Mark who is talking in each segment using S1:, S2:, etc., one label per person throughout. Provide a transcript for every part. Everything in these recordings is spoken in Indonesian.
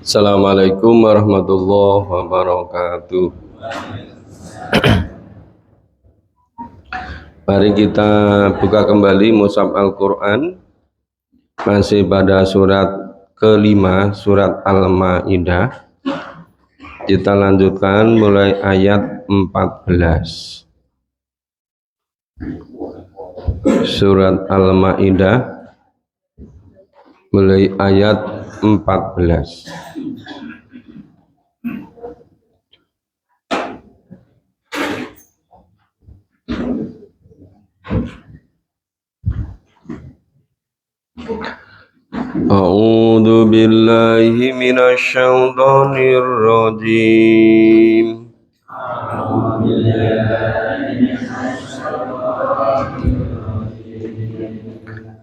S1: Assalamualaikum warahmatullahi wabarakatuh. Mari kita buka kembali Mushaf Al-Quran. Masih pada surat kelima, surat Al-Ma'idah. Kita lanjutkan mulai ayat 14. Surat Al-Ma'idah mulai ayat 14. A'udzu billahi minasyaitonir rajim.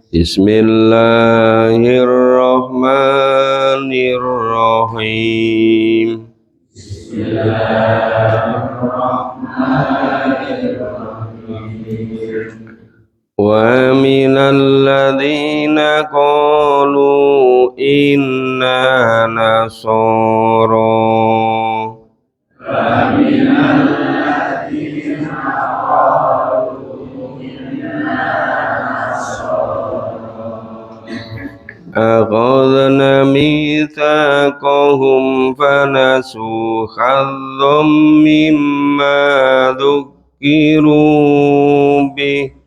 S1: Bismillahirrahmanirrahim. Wa minal ladzina qalu inna nasara akhadna mitsaqahum fanasu hazzam mimma dzukkiru bih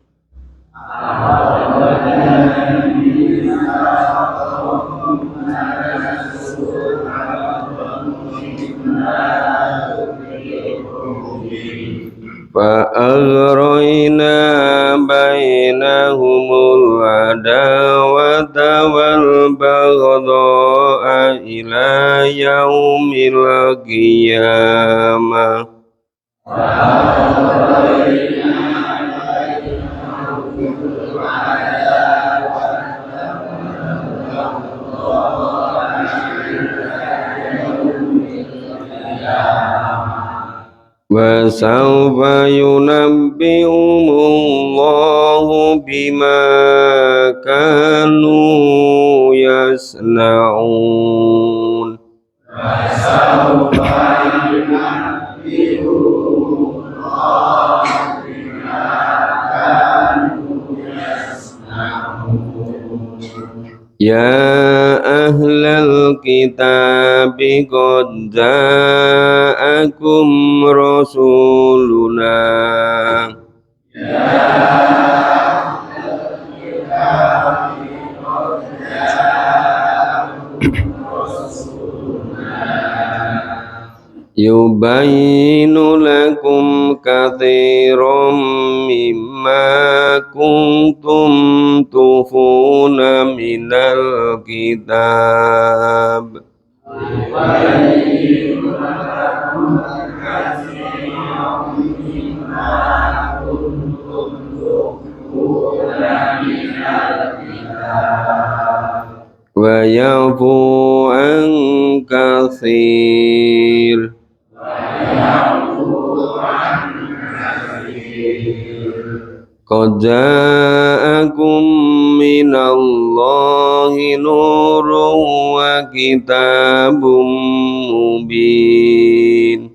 S1: فأغرينا بينهم العداوة والبغضاء إلى يوم القيامة wa sawfa yunabbihumullahu bima kanu yasna'un Ya ahlal kitabi qad ja'akum rasuluna yubayyinu lakum katsiran mimma kuntum tufuna minal kitab wa yafu an katsir qad ja'akum minallahi nurun wa kitabum mubin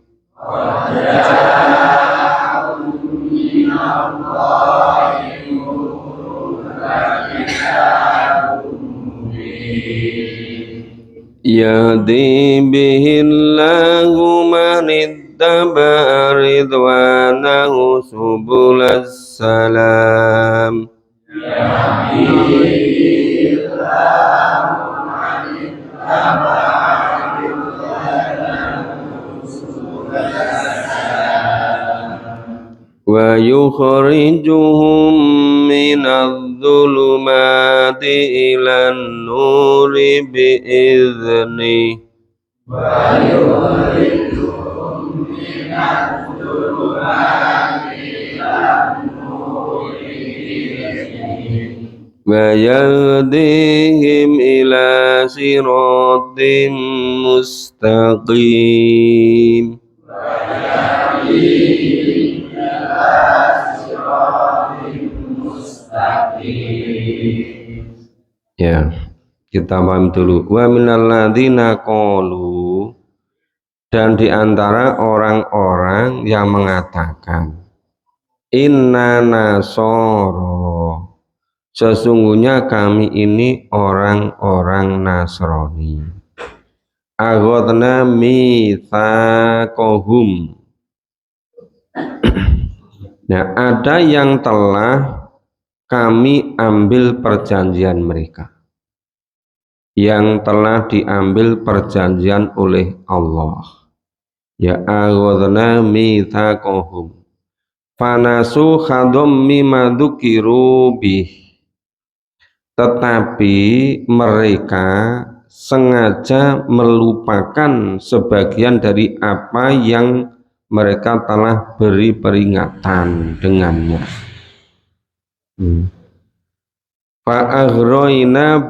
S1: yahdi bihillahu man ittaba'a ridwanahu subulas salam wa yukhrijuhum minadh-dhulumati ilan nuri bi'idznih wa yahdihim ila siratim mustaqim ya. Kita paham dulu. Wa minal ladzina qalu, dan di antara orang-orang yang mengatakan inna nasoro, sesungguhnya kami ini orang-orang Nasrani. Aghadna mitsaqahum. Nah, ada yang telah kami ambil perjanjian mereka, yang telah diambil perjanjian oleh Allah. Ya aghadna mitsaqahum. Fanasu khadom mimma dzukiru bih. Tetapi mereka sengaja melupakan sebagian dari apa yang mereka telah beri peringatan dengannya. Fa'aghroina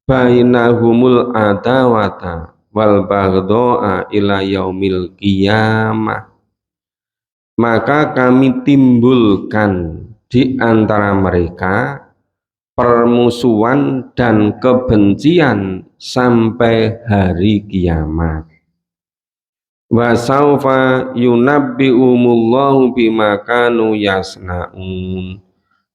S1: bainahumul adawata wal baghdha'a ila yaumil qiyamah. Maka kami timbulkan di antara mereka permusuhan dan kebencian sampai hari kiamat. Wa saufa yunabbi'umullahu bima kanu yasnaun,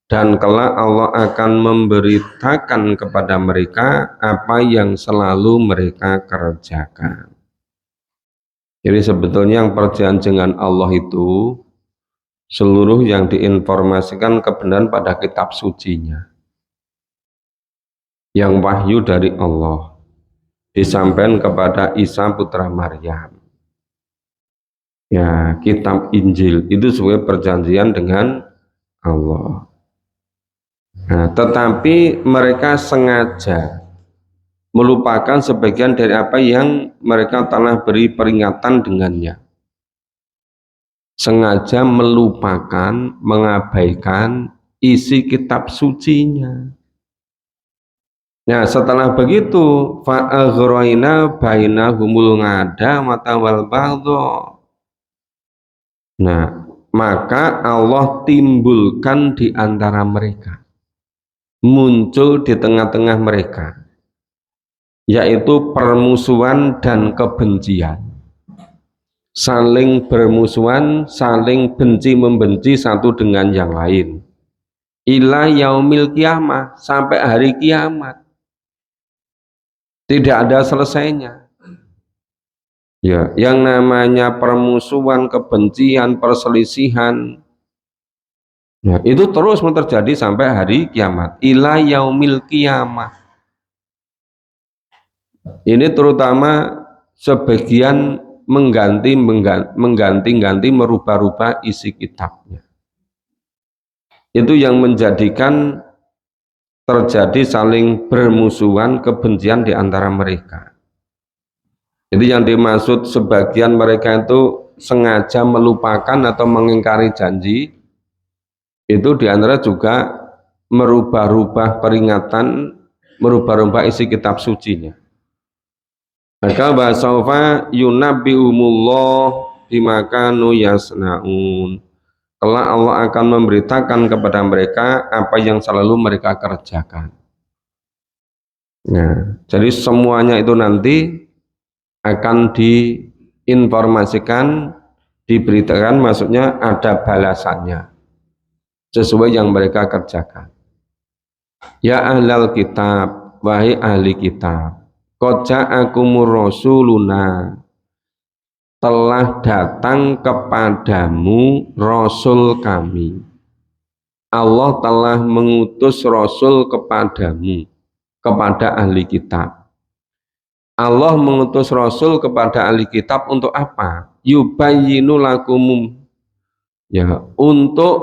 S1: dan kelak Allah akan memberitakan kepada mereka apa yang selalu mereka kerjakan. Jadi sebetulnya yang perjanjian dengan Allah itu seluruh yang diinformasikan kebenaran pada kitab sucinya, yang wahyu dari Allah disampaikan kepada Isa putra Maryam. Ya, kitab Injil itu sebagai perjanjian dengan Allah. Nah, tetapi mereka sengaja melupakan sebagian dari apa yang mereka telah beri peringatan dengannya. Sengaja melupakan, mengabaikan isi kitab sucinya. Nah, setelah begitu fa'aghroina bainahumul ngadamata wal baghdha. Nah, maka Allah timbulkan di antara mereka, muncul di tengah-tengah mereka, yaitu permusuhan dan kebencian, saling bermusuhan, saling benci-membenci satu dengan yang lain, ila yaumil kiamah, sampai hari kiamat. Tidak ada selesainya. Ya, yang namanya permusuhan, kebencian, perselisihan, ya, itu terus terjadi sampai hari kiamat. Ila yaumil kiamah. Ini terutama sebagian mengganti, merubah-rubah isi kitabnya. Itu yang menjadikan terjadi saling bermusuhan, kebencian di antara mereka. Jadi yang dimaksud sebagian mereka itu sengaja melupakan atau mengingkari janji, itu diantara juga merubah-rubah peringatan, merubah-rubah isi kitab sucinya. Maka basaufa yunabbi'umullah bima kanu yasnaun. Kelak Allah akan memberitakan kepada mereka apa yang selalu mereka kerjakan. Nah, jadi semuanya itu nanti akan diinformasikan, diberitakan, maksudnya ada balasannya sesuai yang mereka kerjakan. Ya ahlal kitab, wahai ahli kitab, qad ja'akumur rasuluna, telah datang kepadamu rasul kami. Allah telah mengutus rasul kepadamu, kepada ahli kitab. Allah mengutus rasul kepada ahli kitab untuk apa? Yubayyinu lakum, ya, untuk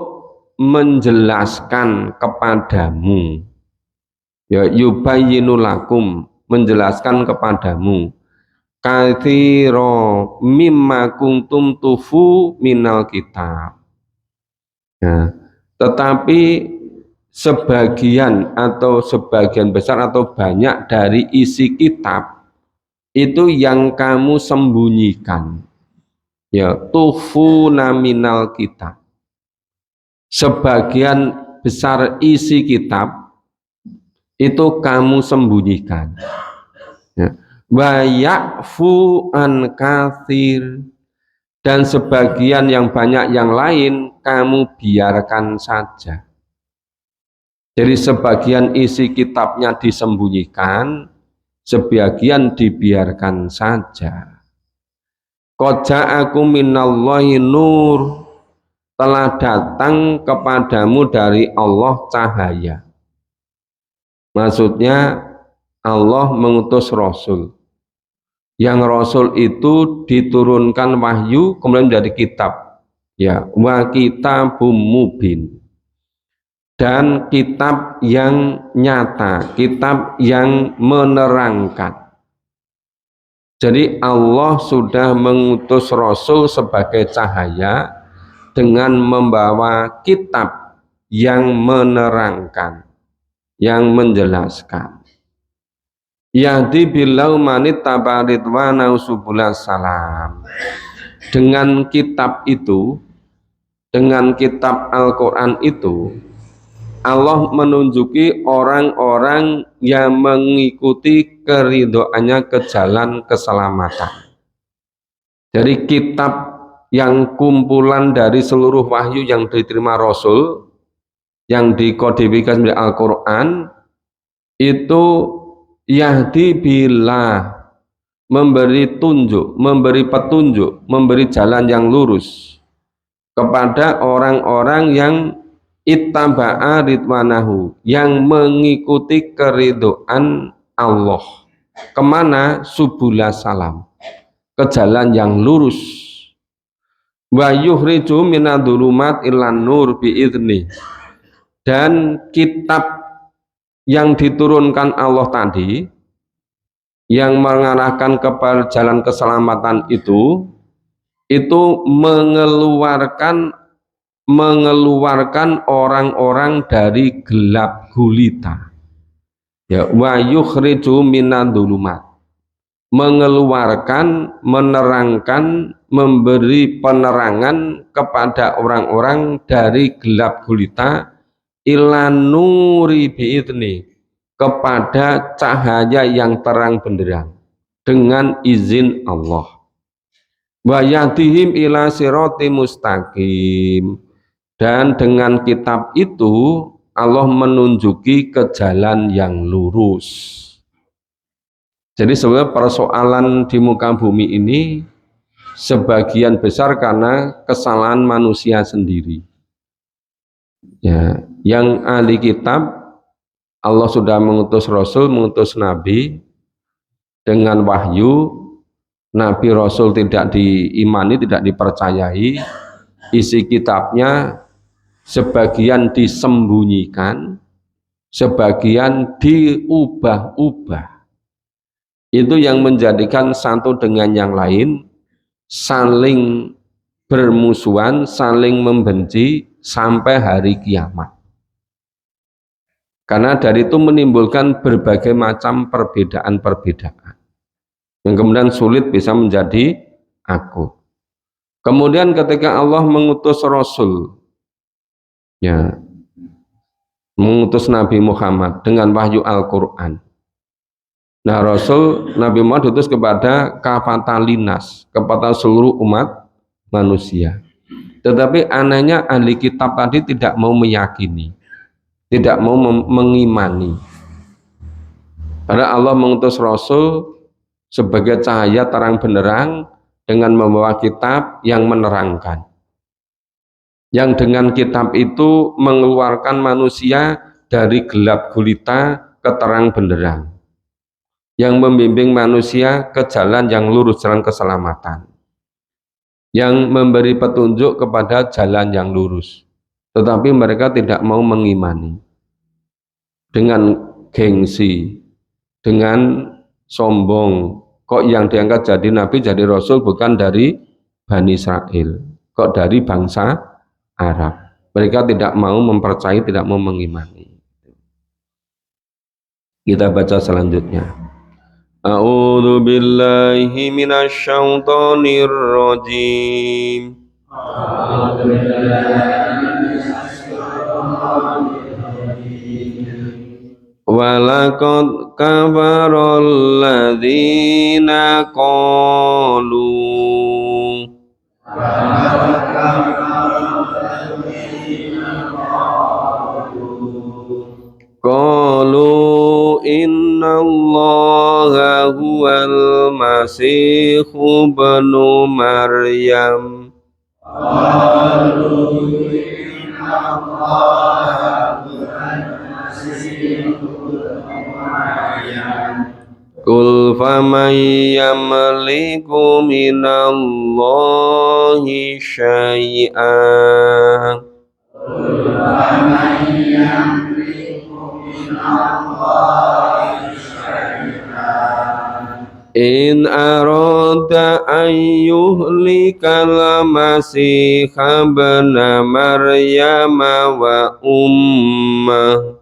S1: menjelaskan kepadamu. Ya, yubayyinu lakum, menjelaskan kepadamu. Katsiro mimma kuntum tufu minal kitab. Ya, tetapi sebagian atau sebagian besar atau banyak dari isi kitab itu yang kamu sembunyikan, ya, tufu naminal kitab. Sebagian besar isi kitab itu kamu sembunyikan. Ya. Wa ya'fu an katsir, dan sebagian yang banyak yang lain kamu biarkan saja. Jadi sebagian isi kitabnya disembunyikan, sebagian dibiarkan saja. Qad ja'akum minallahi nur, telah datang kepadamu dari Allah cahaya. Maksudnya Allah mengutus Rasul. Yang Rasul itu diturunkan wahyu kemudian menjadi kitab. Ya, wa kitabum mubin. Dan kitab yang nyata, kitab yang menerangkan. Jadi Allah sudah mengutus Rasul sebagai cahaya dengan membawa kitab yang menerangkan, yang menjelaskan. Yahdi bilau manit tabaridwana usubulas salam. Dengan kitab itu, dengan kitab Al-Quran itu, Allah menunjuki orang-orang yang mengikuti keridhoannya ke jalan keselamatan. Jadi kitab yang kumpulan dari seluruh wahyu yang diterima Rasul, yang dikodifikasi menjadi Al-Quran, itu yahdi billah, memberi tunjuk, memberi petunjuk, memberi jalan yang lurus kepada orang-orang yang ittaba'a ridwanahu, yang mengikuti keridhaan Allah. Kemana? Subulas salam, ke jalan yang lurus. Wa yuhriju minadulumat ilan nur biizni, dan kitab yang diturunkan Allah tadi yang mengarahkan kepada jalan keselamatan itu mengeluarkan orang-orang dari gelap gulita. Ya, wa yukhriju minadulumat, mengeluarkan, menerangkan, memberi penerangan kepada orang-orang dari gelap gulita ilan nuri biidni, kepada cahaya yang terang benderang dengan izin Allah. Wa yahdihim ila sirati mustaqim, dan dengan kitab itu Allah menunjuki ke jalan yang lurus. Jadi sebenarnya persoalan di muka bumi ini sebagian besar karena kesalahan manusia sendiri. Ya, yang ahli kitab Allah sudah mengutus Rasul, mengutus Nabi dengan wahyu. Nabi Rasul tidak diimani, tidak dipercayai. Isi kitabnya sebagian disembunyikan, sebagian diubah-ubah. Itu yang menjadikan satu dengan yang lain saling bermusuhan, saling membenci sampai hari kiamat. Karena dari itu menimbulkan berbagai macam perbedaan-perbedaan yang kemudian sulit bisa menjadi aku. Kemudian ketika Allah mengutus Rasul, ya, mengutus Nabi Muhammad dengan wahyu Al-Quran. Nah, Rasul Nabi Muhammad diutus kepada kafatalinas, kepada seluruh umat manusia. Tetapi anehnya ahli kitab tadi tidak mau meyakini, tidak mau mengimani. Karena Allah mengutus Rasul sebagai cahaya terang benderang dengan membawa kitab yang menerangkan. Yang dengan kitab itu mengeluarkan manusia dari gelap gulita ke terang benderang. Yang membimbing manusia ke jalan yang lurus, jalan keselamatan. Yang memberi petunjuk kepada jalan yang lurus. Tetapi mereka tidak mau mengimani. Dengan gengsi, dengan sombong, kok yang diangkat jadi nabi, jadi rasul bukan dari Bani Israel, kok dari bangsa Arab. Mereka tidak mau mempercayai, tidak mau mengimani. Kita baca selanjutnya. A'udzu billahi minasyaitonir rajim. walaqad kafarul ladzina qalu inna allaha huwal masihu ibnu maryam Qul faman yamliku minallahi syai'an in arada an yuhlikal masiha ibna maryama wa ummah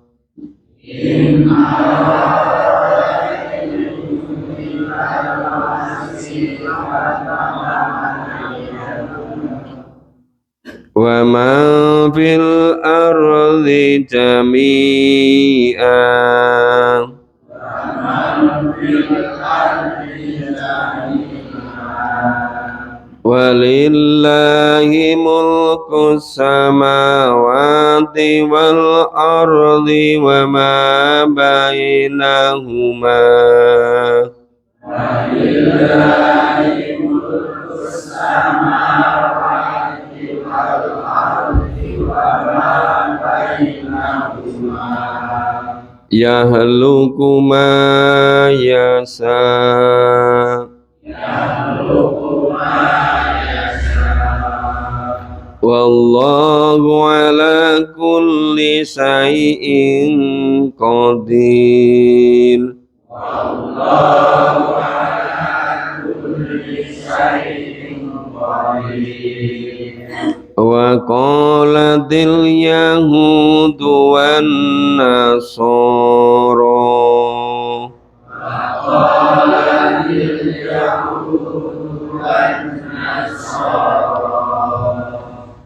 S1: wa man fil ardi jami'an walillahi mulku samawati wal ardi wa ma bainahuma yahluku ma yasa wallahu ala kulli syai'in qadir wa qalatil yahudu wan nasara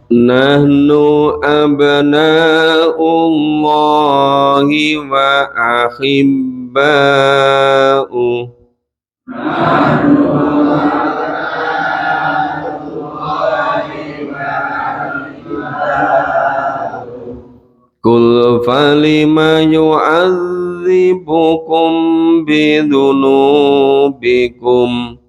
S1: nahnu abna'ullahi wa ahibba'uh Qul falima yu'adzibukum bidzunubikum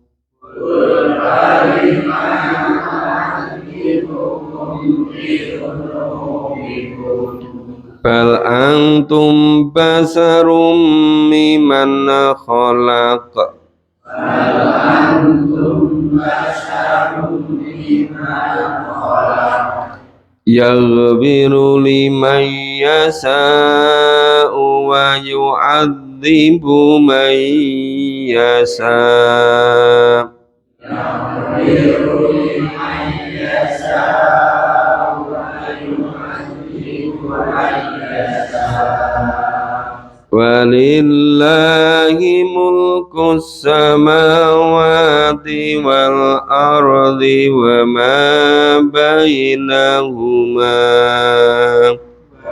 S1: bal antum basarum mimman khalaq yaghfiru liman yasha'u wa yu'adzibu man yasha' walillahi mulkus samawati wal ardi wa ma bainahuma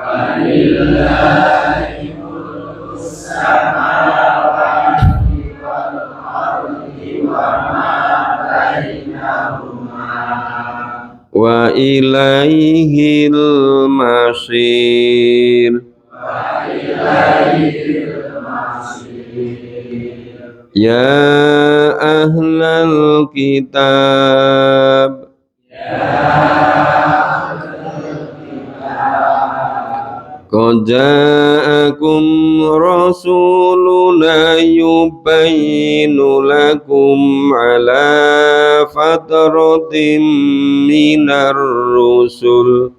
S1: walillahi mulkus samawati wal ardi wa ma bainahuma wa ilaihil masir ya ahlal kitab qad ja'akum rasuluna yubayyinu lakum ala fatratin minar rusul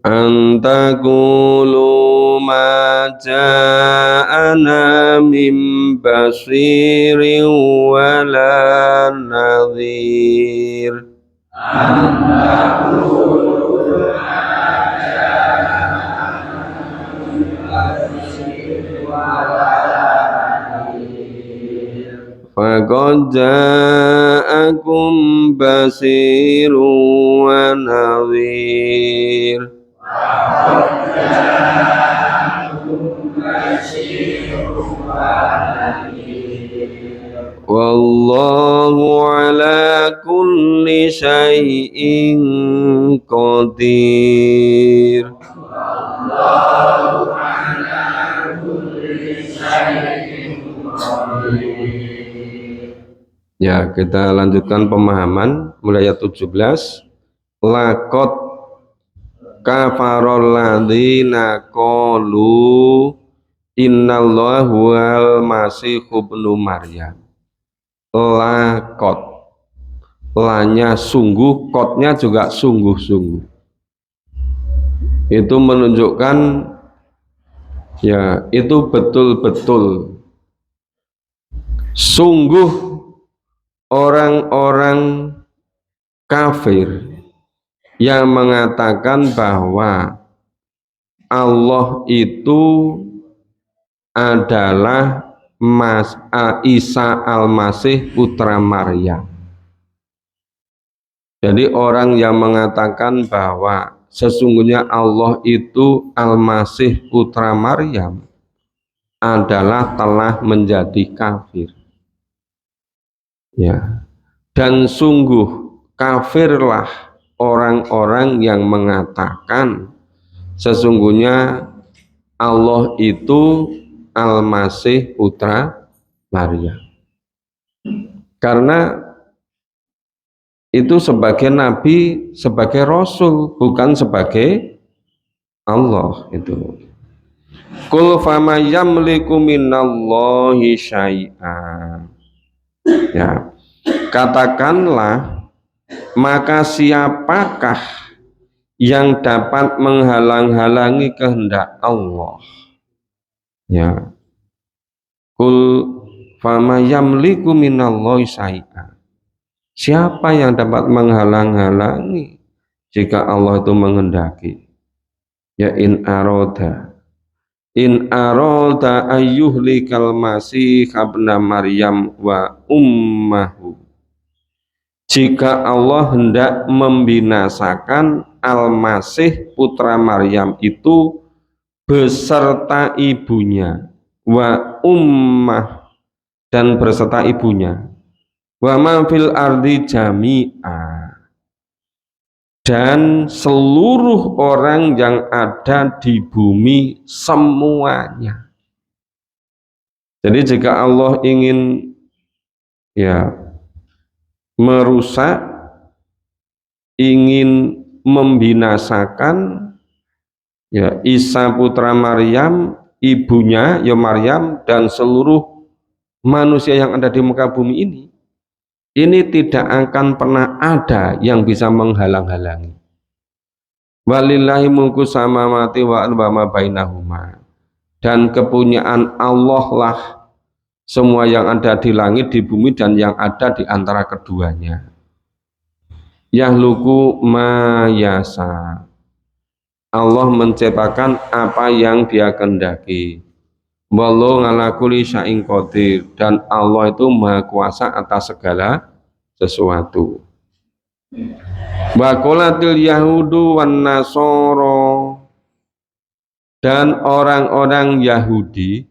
S1: antakulu ma ja'ana min basirin wala nadhir laqad ja'akum basirun wa nadhir. Wallahu ala kulli syai'in qadir. Ya, kita lanjutkan pemahaman mulai ayat 17. Laqad kafarol ladzina qalu innallaha huwal masihu ibnu maryam. Laqad, lanya sungguh, kotnya juga sungguh-sungguh. Itu menunjukkan ya, itu betul-betul sungguh orang-orang kafir yang mengatakan bahwa Allah itu adalah Isa Al-Masih putra Maryam. Jadi orang yang mengatakan bahwa sesungguhnya Allah itu Al-Masih putra Maryam adalah telah menjadi kafir. Ya. Dan sungguh kafirlah orang-orang yang mengatakan sesungguhnya Allah itu Al-Masih putra Maryam. Karena itu sebagai nabi, sebagai rasul, bukan sebagai Allah itu. Qul fama yamliku minallahi syai'an. Ya. Katakanlah, maka siapakah yang dapat menghalang-halangi kehendak Allah? Ya. Qul fama yamliku minallahi syai'an. Siapa yang dapat menghalang-halangi jika Allah itu menghendaki? Ya in aroda ayyuhlikal masih ibna Maryam wa ummahu. Jika Allah hendak membinasakan Al-Masih putra Maryam itu beserta ibunya, wa ummah, dan beserta ibunya, wa ma fil ardi jami'a, dan seluruh orang yang ada di bumi semuanya. Jadi jika Allah ingin ya merusak, ingin membinasakan ya Isa putra Maryam, ibunya ya Maryam, dan seluruh manusia yang ada di muka bumi ini tidak akan pernah ada yang bisa menghalang-halangi. Walillahi mulku samawati wa ma bainahuma. Dan kepunyaan Allah lah semua yang ada di langit, di bumi, dan yang ada di antara keduanya. Yahluku ma yasa. Allah menciptakan apa yang Dia kehendaki. Wallahu ala kulli syai'in qadir, dan Allah itu maha kuasa atas segala sesuatu. Wa qalatil yahudu wan nasara, dan orang-orang Yahudi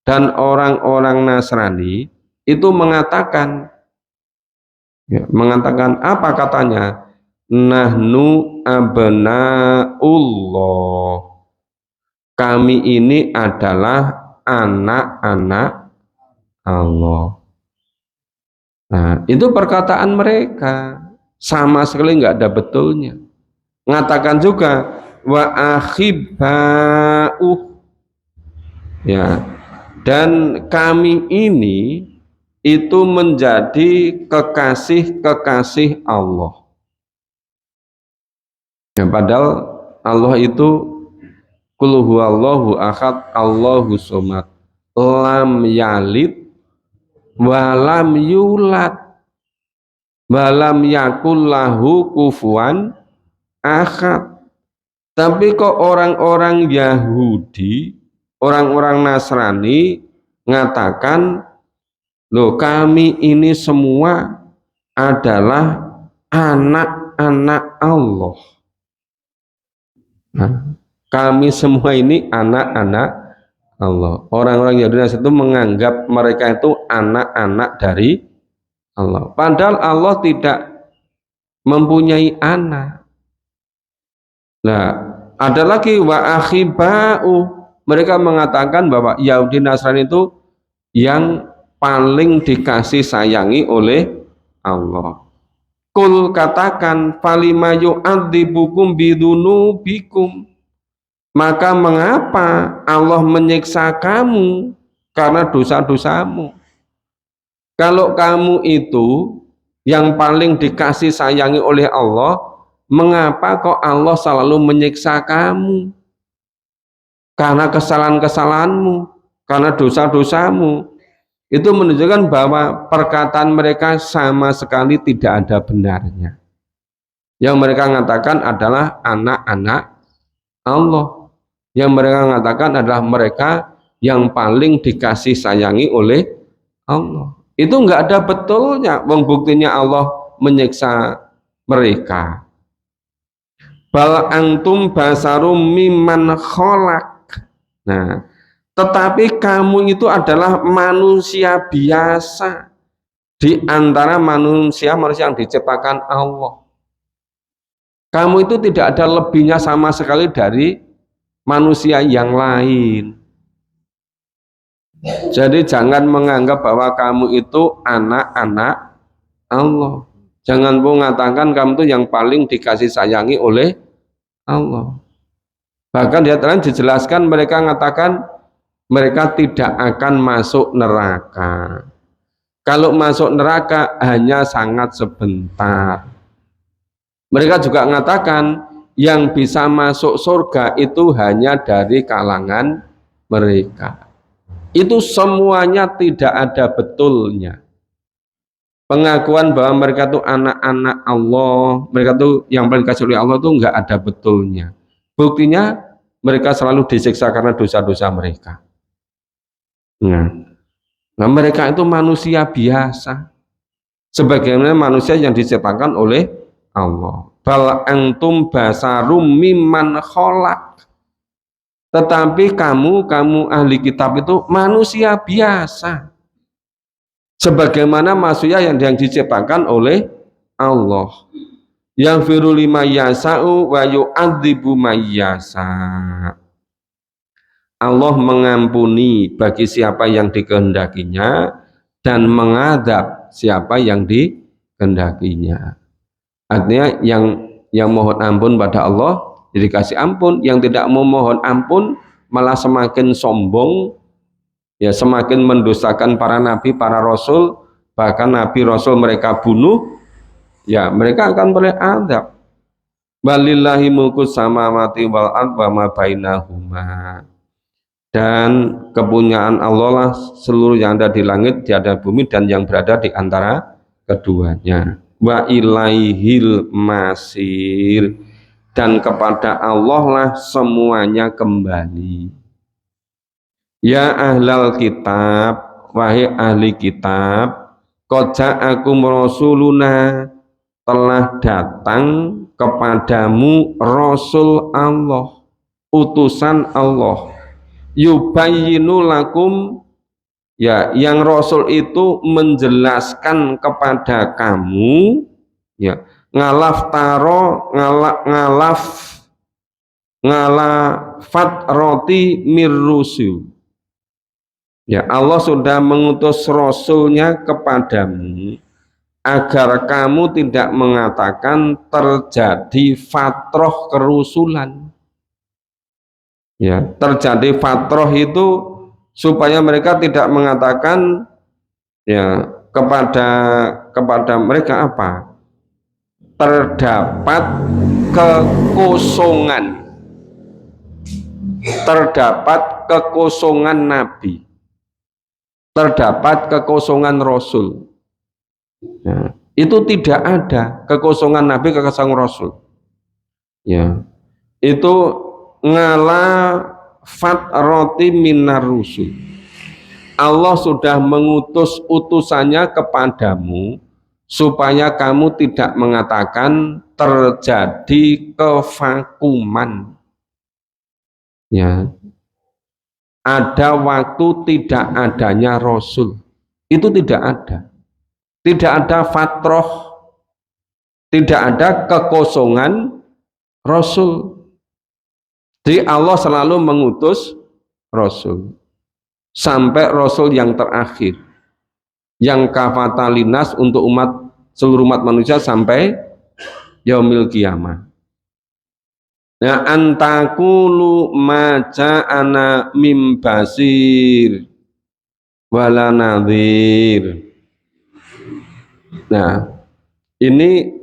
S1: dan orang-orang Nasrani itu mengatakan ya, mengatakan apa katanya? Nahnu abnaullah, kami ini adalah anak-anak Allah. Nah, itu perkataan mereka, sama sekali nggak ada betulnya. Mengatakan juga wa akhibau, ya, dan kami ini itu menjadi kekasih-kekasih Allah. Ya, padahal Allah itu qul huwallahu ahad Allahu somad lam yalid walam yulad walam yakul lahu kufuwan ahad. Tapi kok orang-orang Yahudi, orang-orang Nasrani mengatakan Loh, kami ini semua adalah anak-anak Allah. Nah, kami semua ini anak-anak Allah. Orang-orang Yahudi Nasrani itu menganggap mereka itu anak-anak dari Allah. Padahal Allah tidak mempunyai anak. Nah, ada lagi wa akhibau. Mereka mengatakan bahwa Yahudi Nasrani itu yang paling dikasih sayangi oleh Allah. Kul katakan falima yu'adzibukum bidunubikum. Maka mengapa Allah menyiksa kamu karena dosa-dosamu? Kalau kamu itu yang paling dikasih sayangi oleh Allah, mengapa kok Allah selalu menyiksa kamu? Karena kesalahan-kesalahanmu, karena dosa-dosamu. Itu menunjukkan bahwa perkataan mereka sama sekali tidak ada benarnya. Yang mereka mengatakan adalah anak-anak Allah. Yang mereka mengatakan adalah mereka yang paling dikasih sayangi oleh Allah. Itu enggak ada betulnya. Buktinya Allah menyiksa mereka. Bal antum basarum mimman kholak. Nah, tetapi kamu itu adalah manusia biasa di antara manusia yang diciptakan Allah. Kamu itu tidak ada lebihnya sama sekali dari manusia yang lain. Jadi jangan menganggap bahwa kamu itu anak-anak Allah. Jangan mengatakan kamu itu yang paling dikasih sayangi oleh Allah. Bahkan di atas dijelaskan mereka mengatakan mereka tidak akan masuk neraka. Kalau masuk neraka hanya sangat sebentar. Mereka juga mengatakan yang bisa masuk surga itu hanya dari kalangan mereka. Itu semuanya tidak ada betulnya. Pengakuan bahwa mereka itu anak-anak Allah, mereka itu yang paling dikasih oleh Allah itu enggak ada betulnya. Buktinya mereka selalu disiksa karena dosa-dosa mereka. Nah, mereka itu manusia biasa, sebagaimana manusia yang diciptakan oleh Allah. Bal antum basarum mimman kholak. Tetapi kamu ahli kitab itu manusia biasa, sebagaimana manusia yang diciptakan oleh Allah. Yang firu lima yasa'u wa yu'adzibu mayyasa. Allah mengampuni bagi siapa yang dikehendakinya dan mengadab siapa yang dikehendakinya. Artinya yang mohon ampun pada Allah dikasih ampun, yang tidak memohon ampun malah semakin sombong, ya semakin mendustakan para nabi, para rasul, bahkan nabi rasul mereka bunuh, ya mereka akan boleh adab. Walillahi mulku samawati wal ard wa ma bainahuma. Dan kepunyaan Allah lah seluruh yang ada di langit, di atas bumi, dan yang berada di antara keduanya. Wa ilaihil masir. Dan kepada Allah lah semuanya kembali. Ya ahlal kitab, wahai ahli kitab, qad ja'akum rasuluna, telah datang kepadamu Rasul Allah, utusan Allah. Yubayyinu lakum, ya yang Rasul itu menjelaskan kepada kamu, ya ngalafat roti mirrusul. Ya Allah sudah mengutus Rasulnya kepadamu agar kamu tidak mengatakan terjadi fatroh kerusulan. Ya, terjadi fatroh itu supaya mereka tidak mengatakan ya kepada mereka apa? Terdapat kekosongan. Terdapat kekosongan nabi. Terdapat kekosongan rasul. Ya, itu tidak ada kekosongan nabi, kekosongan rasul. Ya. Itu ngala fat roti minar rusul. Allah sudah mengutus utusannya kepadamu supaya kamu tidak mengatakan terjadi kevakuman. Ya. Ada waktu tidak adanya Rasul. Itu tidak ada. Tidak ada fatroh. Tidak ada kekosongan Rasul. Jadi Allah selalu mengutus Rasul. Sampai Rasul yang terakhir. Yang kafatalinas untuk seluruh umat manusia sampai yaumil kiamah. Nah, antakulu ana mim basir wala nadhir. Nah, ini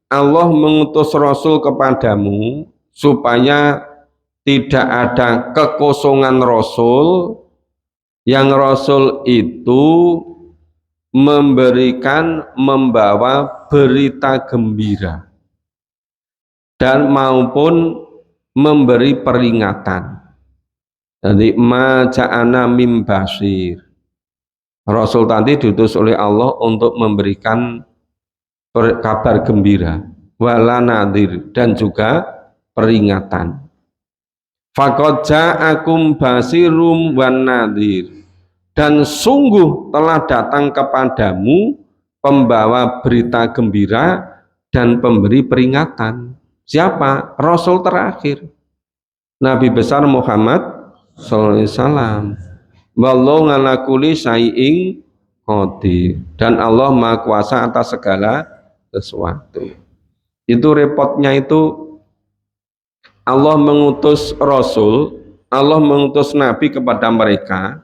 S1: Allah mengutus Rasul kepadamu supaya tidak ada kekosongan Rasul, yang Rasul itu membawa berita gembira dan maupun memberi peringatan. Jadi maja'ana mim basir. Rasul tadi diutus oleh Allah untuk memberikan kabar gembira, wala nadhir, dan juga peringatan. Faqad ja'akum basirum wan nadhir. Dan sungguh telah datang kepadamu pembawa berita gembira dan pemberi peringatan. Siapa? Rasul terakhir, Nabi besar Muhammad sallallahu alaihi wasallam. Wallahu ala kulli syai'in qadir. Dan Allah Maha Kuasa atas segala sesuatu. Itu repotnya itu, Allah mengutus Rasul, Allah mengutus Nabi kepada mereka.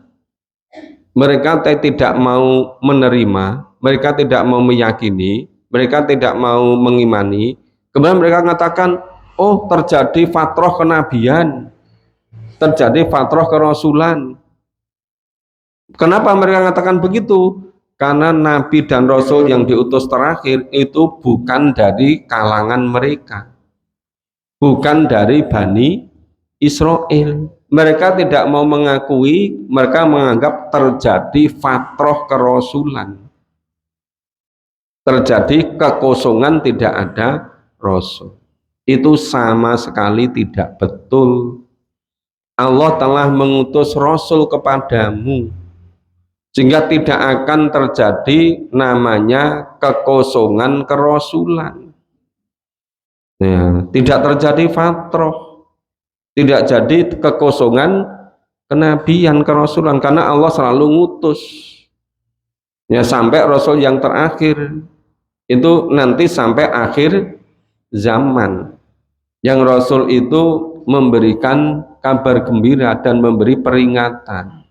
S1: Mereka tidak mau menerima, mereka tidak mau meyakini, mereka tidak mau mengimani. Kemudian mereka mengatakan, oh terjadi fatroh kenabian, terjadi fatroh kerasulan. Kenapa mereka mengatakan begitu? Karena Nabi dan Rasul yang diutus terakhir itu bukan dari kalangan mereka, bukan dari Bani Israel. Mereka tidak mau mengakui, mereka menganggap terjadi fatroh kerasulan, terjadi kekosongan, tidak ada Rasul. Itu sama sekali tidak betul. Allah telah mengutus Rasul kepadamu, sehingga tidak akan terjadi namanya kekosongan kerasulan. Ya, tidak terjadi fatroh, tidak jadi kekosongan kenabian kerasulan, karena Allah selalu ngutus. Ya, sampai Rasul yang terakhir itu nanti sampai akhir zaman, yang Rasul itu memberikan kabar gembira dan memberi peringatan.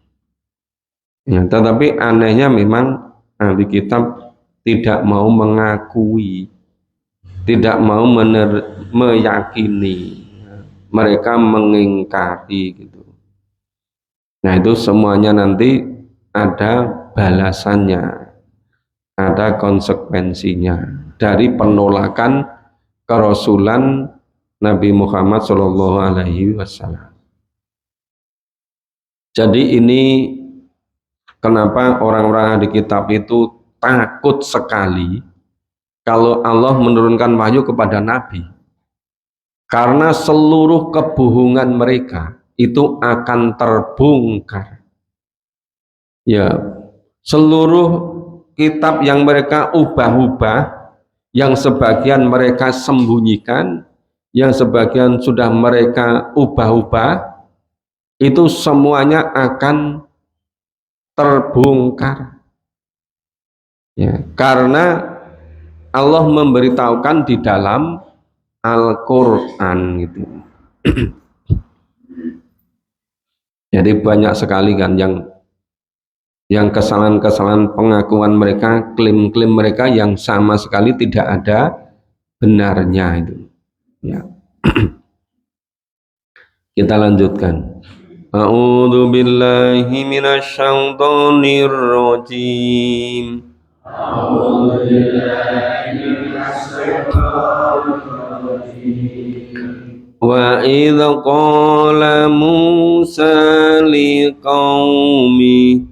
S1: Ya, tetapi anehnya memang ahli kitab tidak mau mengakui, tidak mau meyakini, mereka mengingkari gitu. Nah, itu semuanya nanti ada balasannya, ada konsekuensinya dari penolakan kerasulan Nabi Muhammad Shallallahu Alaihi Wasallam. Jadi ini kenapa orang-orang ahli kitab itu takut sekali kalau Allah menurunkan wahyu kepada Nabi, karena seluruh kebohongan mereka itu akan terbongkar. Ya, seluruh kitab yang mereka ubah-ubah, yang sebagian mereka sembunyikan, yang sebagian sudah mereka ubah-ubah, itu semuanya akan terbongkar. Ya, karena Allah memberitahukan di dalam Al-Quran gitu. Jadi banyak sekali kan yang kesalahan-kesalahan pengakuan mereka, klaim-klaim mereka yang sama sekali tidak ada benarnya itu. Ya. Kita lanjutkan. A'udzu billahi minasyaitonir rajim. A'udzu billahi minasyaitonir rajim. Wa idz qala Musa liqaumi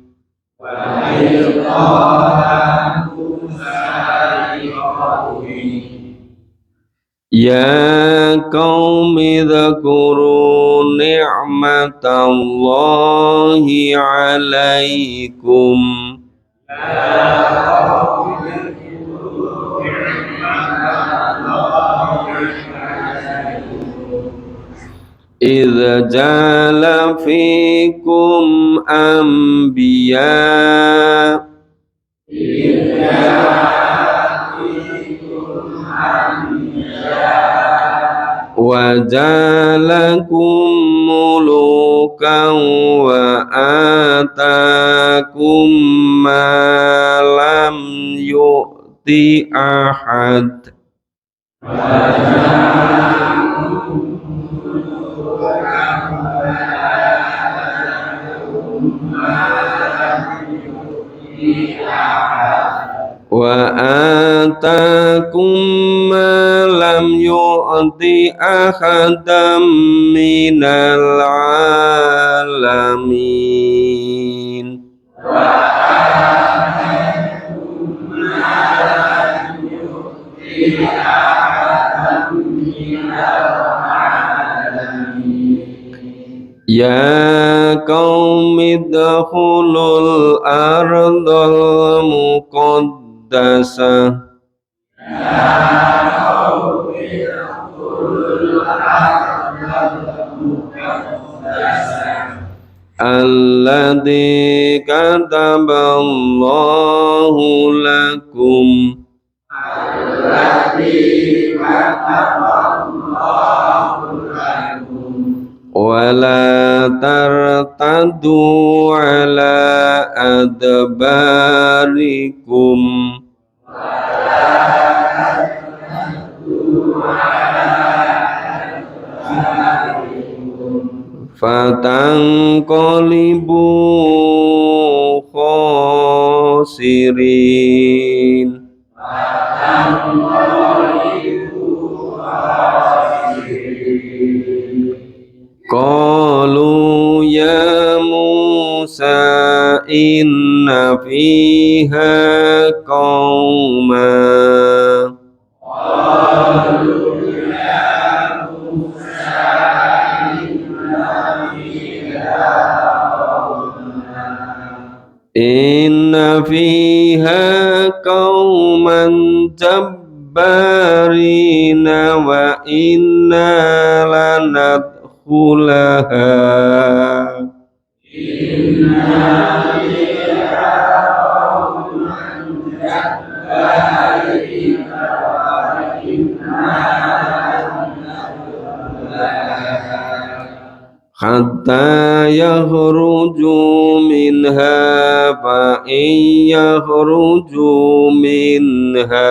S1: Ya qaumi dzkuru ni'matallahi 'alaikum idza jala fikum anbiya wa jalakum mulukan wa atakum ma lam yu'ti ahad wa atakum ma lam yu'ti ahadam minal alamin ya qaumi dkhulul ardal muqaddasah alladzi kataballahu lakum wala tartaddu ala adbarikum fatanqalibu khasirin qalu ya Musa inna fiha qauma inna fiha qauman jabbarina wa inna lanadkhulaha hatta yakhruju minha fa in yakhruju minha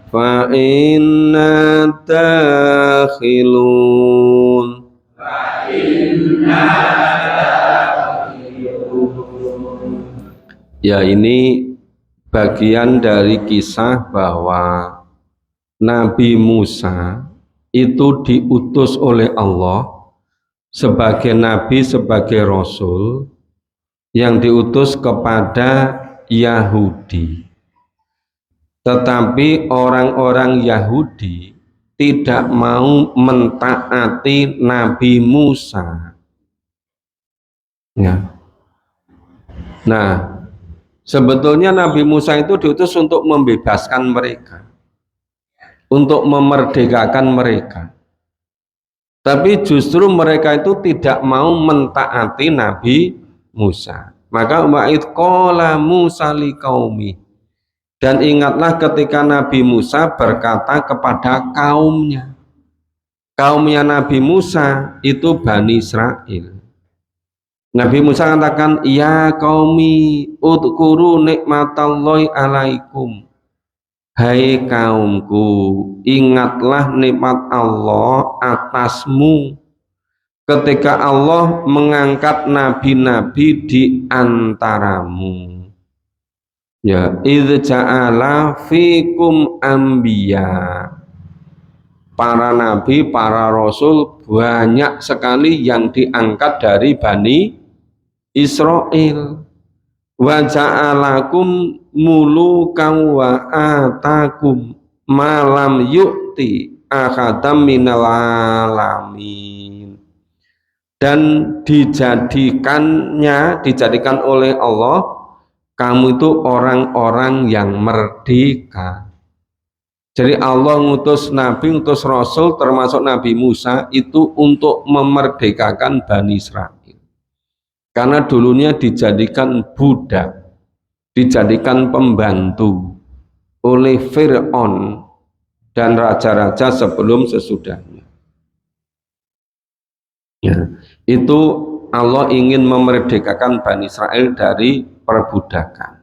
S1: fa inna dakhilun ya ini bagian dari kisah bahwa Nabi Musa itu diutus oleh Allah sebagai nabi, sebagai rasul yang diutus kepada Yahudi. Tetapi orang-orang Yahudi tidak mau mentaati Nabi Musa. Ya. Nah, sebetulnya Nabi Musa itu diutus untuk membebaskan mereka, untuk memerdekakan mereka. Tapi justru mereka itu tidak mau mentaati Nabi Musa. Maka wa'id qala Musa liqaumi, dan ingatlah ketika Nabi Musa berkata kepada kaumnya. Kaumnya Nabi Musa itu Bani Israel. Nabi Musa katakan, ya qaumi udhkuru nikmatallahi alaikum. Hai kaumku, ingatlah nikmat Allah atasmu ketika Allah mengangkat nabi-nabi di antaramu. Ya, idz ja'ala fikum anbiya. Para nabi, para rasul banyak sekali yang diangkat dari Bani Israel. Wa ja'alakum mulukan wa atakum malam yu'ti akadam minal alamin. Dan dijadikan oleh Allah kamu itu orang-orang yang merdeka. Jadi Allah ngutus Nabi, ngutus Rasul termasuk Nabi Musa itu untuk memerdekakan Bani Israel. Karena dulunya dijadikan budak, dijadikan pembantu oleh Fir'aun dan raja-raja sebelum sesudahnya. Ya, itu Allah ingin memerdekakan Bani Israel dari perbudakan.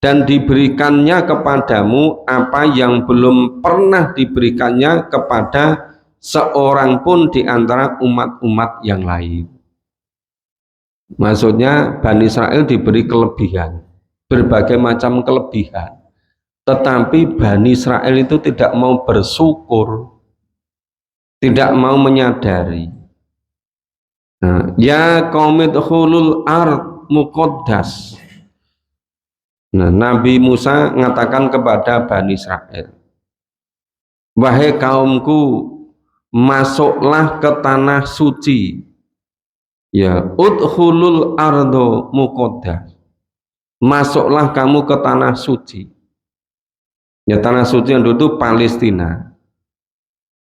S1: Dan diberikannya kepadamu apa yang belum pernah diberikannya kepada seorang pun di antara umat-umat yang lain. Maksudnya Bani Israel diberi kelebihan, berbagai macam kelebihan. Tetapi Bani Israel itu tidak mau bersyukur, tidak mau menyadari. Nah, ya qaumid khulul ard muqaddas. Nah, Nabi Musa mengatakan kepada Bani Israel, wahai kaumku, masuklah ke tanah suci. Ya, udkhulul ardo muqaddas. Masuklah kamu ke tanah suci. Ya, tanah suci yang dulu itu Palestina.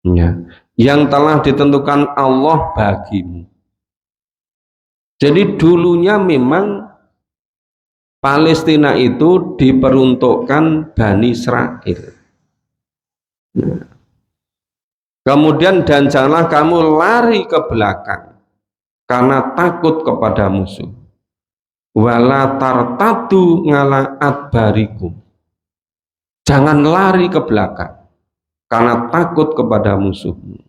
S1: Ya, yang telah ditentukan Allah bagimu. Jadi dulunya memang Palestina itu diperuntukkan Bani Israel. Ya. Kemudian dan janganlah kamu lari ke belakang karena takut kepada musuh. Wala tartadu ngala adbarikum. Jangan lari ke belakang karena takut kepada musuhmu.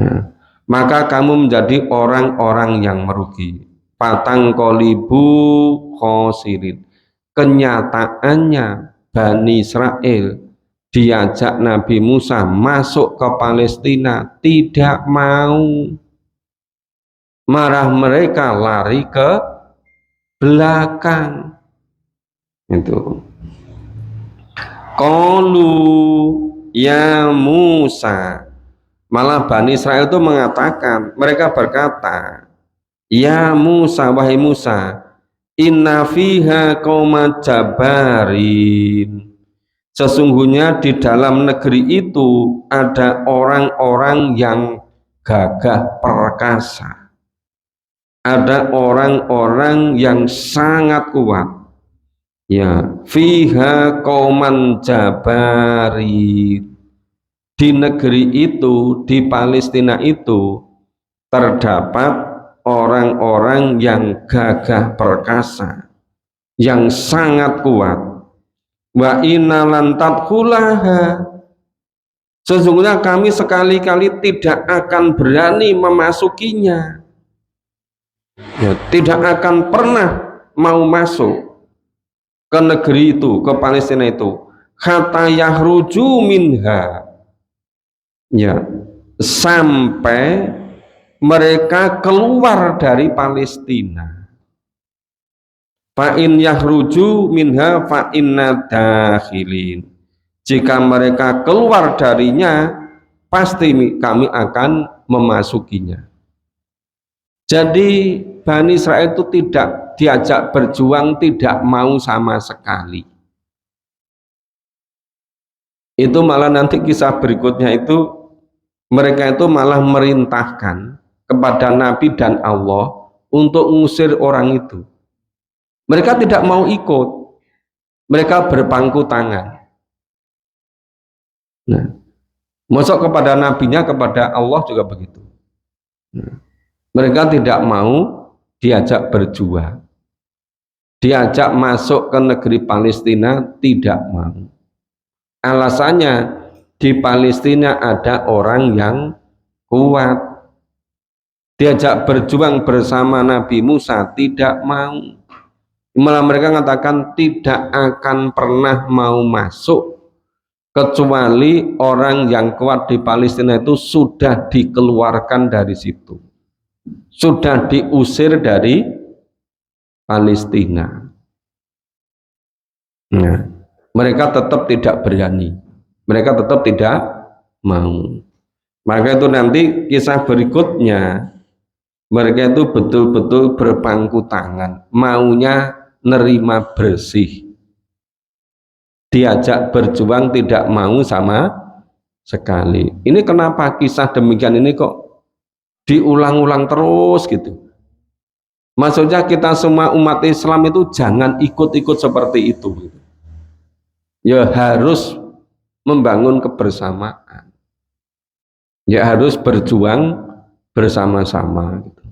S1: Nah, maka kamu menjadi orang-orang yang merugi. Patang kolibu khosirin. Kenyataannya Bani Israel diajak Nabi Musa masuk ke Palestina tidak mau. Marah mereka lari ke belakang. Itu. Qalu ya Musa. Malah Bani Israel itu mengatakan, mereka berkata, ya Musa, wahai Musa, inna fiha qauma jabarin. Sesungguhnya di dalam negeri itu ada orang-orang yang gagah perkasa. Ada orang-orang yang sangat kuat. Ya, fiha qauman jabarin. Di negeri itu, di Palestina itu terdapat orang-orang yang gagah perkasa, yang sangat kuat. Wa inna lan tadkhulaha. Sesungguhnya kami sekali-kali tidak akan berani memasukinya. Ya, tidak akan pernah mau masuk ke negeri itu, ke Palestina itu. Hatta yahruju minha. Ya, sampai mereka keluar dari Palestina. Fa in yahruju minha fa inna dakhilin. Jika mereka keluar darinya, pasti kami akan memasukinya. Jadi Bani Israel itu tidak diajak berjuang, tidak mau sama sekali. Itu malah nanti kisah berikutnya itu mereka itu malah merintahkan kepada Nabi dan Allah untuk mengusir orang itu. Mereka tidak mau ikut. Mereka berpangku tangan. Nah, masuk kepada nabinya, kepada Allah juga begitu. Nah, mereka tidak mau diajak berjuang, diajak masuk ke negeri Palestina, tidak mau. Alasannya di Palestina ada orang yang kuat. Diajak berjuang bersama Nabi Musa tidak mau. Malah mereka mengatakan tidak akan pernah mau masuk kecuali orang yang kuat di Palestina itu sudah dikeluarkan dari situ, sudah diusir dari Palestina. Nah, mereka tetap tidak berani, mereka tetap tidak mau. Maka itu nanti kisah berikutnya mereka itu betul-betul berpangku tangan, maunya nerima bersih, diajak berjuang tidak mau sama sekali. Ini kenapa kisah demikian ini kok diulang-ulang terus gitu? Maksudnya kita semua umat Islam itu jangan ikut-ikut seperti itu. Ya harus membangun kebersamaan. Ya harus berjuang bersama-sama gitu.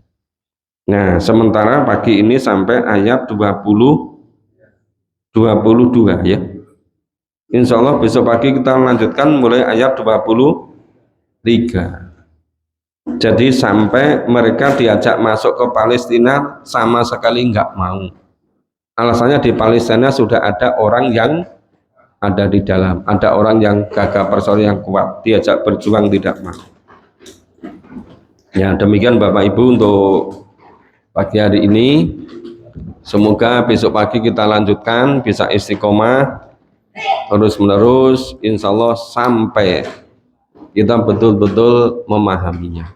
S1: Nah, sementara pagi ini sampai ayat 22 ya. Insya Allah besok pagi kita melanjutkan mulai ayat 23. Jadi sampai mereka diajak masuk ke Palestina sama sekali nggak mau. Alasannya di Palestina sudah ada orang yang ada di dalam, ada orang yang gagah perkasa yang kuat, diajak berjuang tidak mau. Ya demikian Bapak Ibu untuk pagi hari ini. Semoga besok pagi kita lanjutkan bisa istiqomah terus menerus, insya Allah sampai kita betul-betul memahaminya.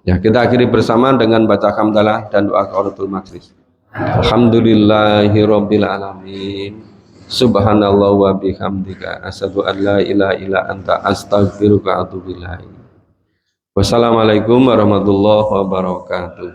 S1: Ya kita akhiri bersama dengan baca hamdalah dan doa qaratul majlis. Alhamdulillahirabbil alamin. Subhanallah wa bihamdika asyhadu an la ilaha illa anta astaghfiruka wa atubu ilaik. Wassalamualaikum warahmatullahi wabarakatuh.